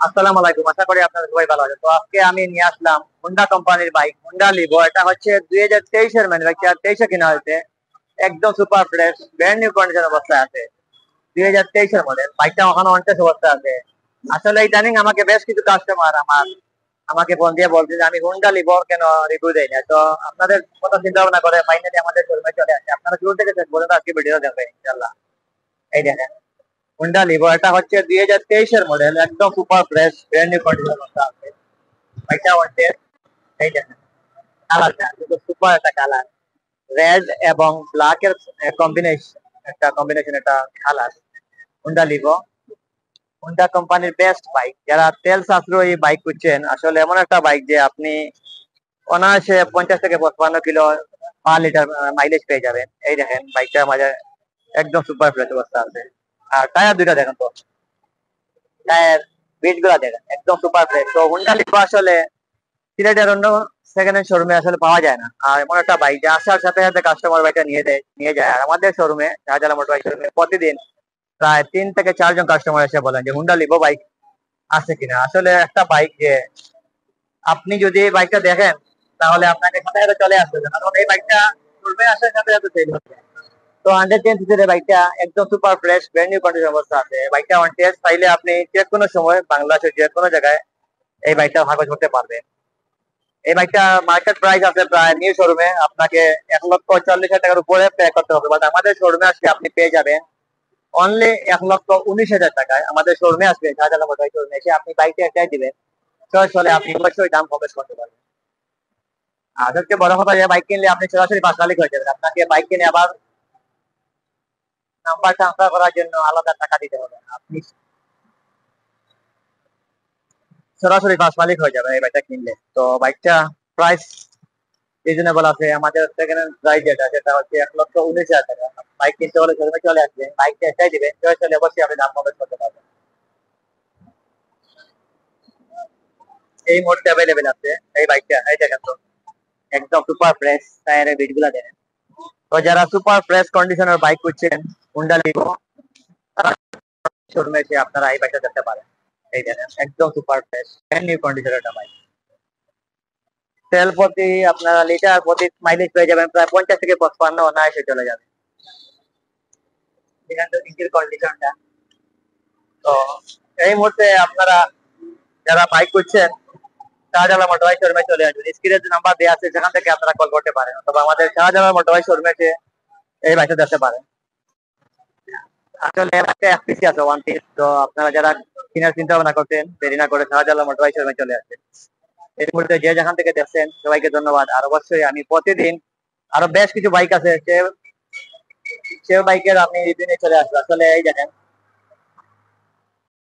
আসসালামু আলাইকুম, আশা করি আপনারা সবাই ভালো আছেন। তো আজকে আমি নিয়ে আসলাম হোন্ডা কোম্পানির বাইক, হোন্ডা লিভো। এটা হচ্ছে 2023-এর ম্যানুফ্যাকচার, 23-এ কেনা হয়েছে। একদম super fresh, brand new condition অবস্থায় আছে। 2023-এর মডেল বাইকটা ওখানে অনটেস্ট অবস্থায় আছে। আসলে ইদানিং আমাকে বেশ কিছু কাস্টমার আমাকে ফোন দিয়ে বলছে যে আমি হোন্ডা লিভো কেন রিভিউ দেই না। তো আপনাদের কথা চিন্তা ভাবনা করে ফাইনালি আমাদের শোরুমে চলে আসে। আপনারা শুরু থেকে শেষ পর্যন্ত আজকে ভিডিও দেখবেন ইনশাআল্লাহ। এই দেখেন হোন্ডা লিভো, এটা হচ্ছে 2023-এর মডেল, একদম super fresh, brand new condition অবস্থা আছে। বাইকটা হচ্ছে এই দেখেন কালারটা কিন্তু সুপার একটা কালার, রেড এবং ব্ল্যাক এর কম্বিনেশন একটা কালার। হোন্ডা লিভো, হোন্ডা কোম্পানির বেস্ট বাইক। যারা তেল সাশ্রয়ী বাইক খুঁজছেন, আসলে এমন একটা বাইক যে আপনি অনায়াসে 50 থেকে 55 কিলো পার লিটার মাইলেজ পেয়ে যাবেন। এই দেখেন বাইকটার মাঝে একদম সুপার ফ্রেশ অবস্থা আছে। আর টায়ার দুইটা দেখেন, তো টায়ার বিট গুলা দেখেন একদম সুপার ফ্রেশ। তো হোন্ডা লিভো আসলে সিলেটের অন্য সেকেন্ড হ্যান্ড শোরুমে আসলে পাওয়া যায় না। আর এমন একটা বাইক যে আসার সাথে সাথে কাস্টমার বাইকটা নিয়ে যায়। আর আমাদের শোরুমে, শাহজালাল মোটর বাইক শোরুমে, প্রতিদিন প্রায় 3 থেকে 4 জন কাস্টমার এসে বলেন যে হুন্ডা লিভো বাইক আছে কিনা। আসলে একটা বাইক যে আপনি যদি এই বাইকটা দেখেন তাহলে আপনাকে সাথে সাথে চলে আসবে, কারণ এই বাইকটা শোরুমে আসার সাথে সাথে সেল হচ্ছে। তো 110 সিসির বাইকটা একদম super fresh, brand new condition অবস্থা আছে। বাইকটা অন টেস্ট চাইলে আপনি যে কোনো সময় বাংলাদেশের যে কোনো জায়গায় এই বাইকটা ভাগ করতে পারবেন। এই বাইকটা মার্কেট প্রাইস আছে প্রায় নিউ শোরুমে আপনাকে 1,40,000 টাকার উপরে পে করতে হবে, বাট আমাদের শোরুমে আসলে আপনি পেয়ে যাবেন অনলি 1,19,000 টাকায়। আমাদের শোরুমে আসবে, শাহজালাল মোটর শোরুমে এসে আপনি বাইকটা একটাই দিবেন, চয়েস হলে আপনি অবশ্যই দাম কম বেশ করতে পারবেন। আর সবচেয়ে বড় কথা, যে বাইক কিনলে আপনি সরাসরি বাস মালিক হয়ে যাবেন। আপনাকে বাইক কিনে আবার নাম্বার ট্রান্সফার করার জন্য আলাদা টাকা দিতে হবে না। আপনি সরাসরি বাস মালিক হয়ে যাবেন এই বাইকটা কিনলে। তো বাইকটা প্রাইস রিজনেবল আছে। আমাদের সেকেন্ড হ্যান্ড প্রাইস যেটা, সেটা হচ্ছে 1,19,000 টাকা। বাইক কিনতে হলে শোরুমে চলে আসবে, বাইকটা এটাই দিবেন, চয়েস হলে অবশ্যই আপনি দাম কম বেশ করতে পারবেন। এই মুহূর্তে অ্যাভেলেবেল আছে এই বাইকটা। এই দেখেন তো একদম সুপার ফ্রেশ, টায়ারের বিট গুলা দেখেন। তো যারা সুপার ফ্রেশ কন্ডিশনের বাইক খুঁজছেন হুন্ডা লিভো, তারা শোরুমে এসে আপনারা এই বাইকটা দেখতে পারেন। এই দেখেন একদম সুপার ফ্রেশ, ব্র্যান্ড নিউ কন্ডিশনের একটা বাইক। তেল প্রতি আপনারা লিটার প্রতি মাইলেজ পেয়ে যাবেন প্রায় 50 থেকে 55, অনায়াসে চলে যাবে। দেখেন তো ইঞ্জিন কন্ডিশনটা। তো এই মুহূর্তে আপনারা যারা বাইক করছেন শাহজালাল মোটরবাইক শোরুমে চলে আসবেন। স্ক্রিনে যে নাম্বার দেওয়া আছে সেখান থেকে আপনারা কল করতে পারেন, অথবা আমাদের শাহজালাল মোটরবাইক শোরুমে এসে এই বাইকটা দেখতে পারেন। আসলে একটা এফপিসি আছে, ওয়ান পিস। তো আপনারা যারা কেনার চিন্তা ভাবনা করছেন, দেরি না করে শাহজালাল মোটরবাইক শোরুমে চলে আসবেন। এই মুহূর্তে যে যেখান থেকে দেখছেন সবাইকে ধন্যবাদ। আর অবশ্যই আমি প্রতিদিন আরো বেশ কিছু বাইক আছে, সে বাইকের আপনি রিভিউ নিয়ে চলে আসবে। আসলে এই দেখেন